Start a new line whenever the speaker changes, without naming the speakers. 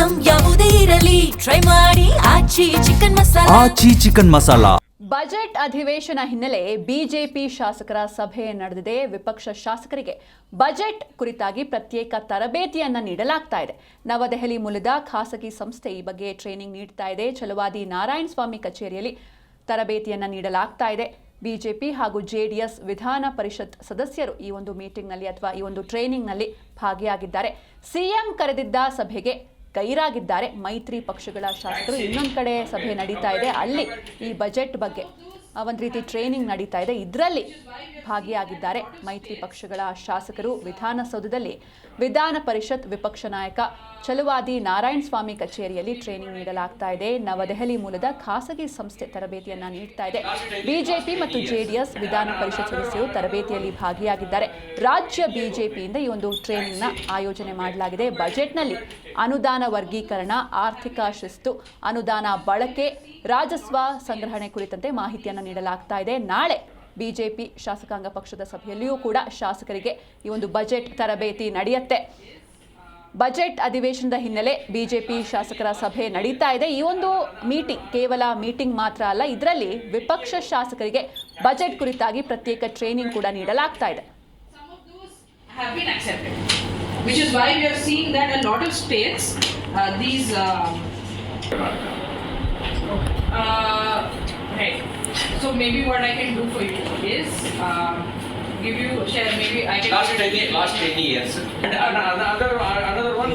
Item ಯಾವುದೇ ಇರಲಿ try ಮಾಡಿ ಆಚಿ ಚಿಕನ್ ಮಸಾಲಾ.
ಬಜೆಟ್ ಅಧಿವೇಶನ ಹಿನ್ನೆಲೆ ಬಿಜೆಪಿ ಶಾಸಕರ ಸಭೆ ನಡೆದಿದೆ. ವಿಪಕ್ಷ ಶಾಸಕರಿಗೆ ಬಜೆಟ್ ಕುರಿತಾಗಿ ಪ್ರತ್ಯೇಕ ತರಬೇತಿಯನ್ನ ನೀಡಲಾಗ್ತಾ ಇದೆ. ನವದೆಹಲಿ ಮೂಲದ ಖಾಸಗಿ ಸಂಸ್ಥೆ ಈ ಬಗ್ಗೆ ಟ್ರೈನಿಂಗ್ ನೀಡ್ತಾ ಇದೆ. ಛಲವಾದಿ ನಾರಾಯಣ ಸ್ವಾಮಿ ಕಚೇರಿಯಲ್ಲಿ ತರಬೇತಿಯನ್ನ ನೀಡಲಾಗ್ತಾ ಇದೆ. ಬಿಜೆಪಿ ಹಾಗೂ ಜೆಡಿಎಸ್ ವಿಧಾನ ಪರಿಷತ್ ಸದಸ್ಯರು ಈ ಒಂದು ಮೀಟಿಂಗ್ನಲ್ಲಿ ಅಥವಾ ಈ ಒಂದು ಟ್ರೈನಿಂಗ್ನಲ್ಲಿ ಭಾಗಿಯಾಗಿದ್ದಾರೆ. ಸಿಎಂ ಕರೆದಿದ್ದ ಸಭೆಗೆ ಗೈರಾಗಿದ್ದಾರೆ ಮೈತ್ರಿ ಪಕ್ಷಗಳ ಶಾಸಕರು. ಇನ್ನೊಂದು ಕಡೆ ಸಭೆ ನಡೀತಾ ಇದೆ, ಅಲ್ಲಿ ಈ ಬಜೆಟ್ ಬಗ್ಗೆ ಒಂದು ರೀತಿ ಟ್ರೈನಿಂಗ್ ನಡೀತಾ ಇದೆ, ಇದರಲ್ಲಿ ಭಾಗಿಯಾಗಿದ್ದಾರೆ ಮೈತ್ರಿ ಪಕ್ಷಗಳ ಶಾಸಕರು. ವಿಧಾನಸೌಧದಲ್ಲಿ ವಿಧಾನ ಪರಿಷತ್ ವಿಪಕ್ಷ ನಾಯಕ ಛಲವಾದಿ ನಾರಾಯಣ ಸ್ವಾಮಿ ಕಚೇರಿಯಲ್ಲಿ ಟ್ರೈನಿಂಗ್ ನೀಡಲಾಗ್ತಾ ಇದೆ. ನವದೆಹಲಿ ಮೂಲದ ಖಾಸಗಿ ಸಂಸ್ಥೆ ತರಬೇತಿಯನ್ನ ನೀಡ್ತಾ ಇದೆ. ಬಿಜೆಪಿ ಮತ್ತು ಜೆಡಿಎಸ್ ವಿಧಾನ ಪರಿಷತ್ ಸದಸ್ಯರು ತರಬೇತಿಯಲ್ಲಿ ಭಾಗಿಯಾಗಿದ್ದಾರೆ. ರಾಜ್ಯ ಬಿಜೆಪಿಯಿಂದ ಈ ಒಂದು ಟ್ರೈನಿಂಗ್ನ ಆಯೋಜನೆ ಮಾಡಲಾಗಿದೆ. ಬಜೆಟ್ನಲ್ಲಿ ಅನುದಾನ ವರ್ಗೀಕರಣ, ಆರ್ಥಿಕ ಶಿಸ್ತು, ಅನುದಾನ ಬಳಕೆ, ರಾಜಸ್ವ ಸಂಗ್ರಹಣೆ ಕುರಿತಂತೆ ಮಾಹಿತಿಯನ್ನು ನೀಡಲಾಗ್ತಾ ಇದೆ. ನಾಳೆ ಬಿಜೆಪಿ ಶಾಸಕಾಂಗ ಪಕ್ಷದ ಸಭೆಯಲ್ಲಿಯೂ ಕೂಡ ಶಾಸಕರಿಗೆ ಈ ಒಂದು ಬಜೆಟ್ ತರಬೇತಿ ನಡೆಯುತ್ತೆ. ಬಜೆಟ್ ಅಧಿವೇಶನದ ಹಿನ್ನೆಲೆ ಬಿಜೆಪಿ ಶಾಸಕರ ಸಭೆ ನಡೀತಾ ಇದೆ. ಈ ಒಂದು ಮೀಟಿಂಗ್ ಕೇವಲ ಮೀಟಿಂಗ್ ಮಾತ್ರ ಅಲ್ಲ, ಇದರಲ್ಲಿ ವಿಪಕ್ಷ ಶಾಸಕರಿಗೆ ಬಜೆಟ್ ಕುರಿತಾಗಿ ಪ್ರತ್ಯೇಕ ಟ್ರೈನಿಂಗ್ ಕೂಡ ನೀಡಲಾಗ್ತಾ ಇದೆ.
Which is why we are seeing that a lot of states, these right. So maybe what I can do for you is give you share. Maybe I can
last 10 years. And another one.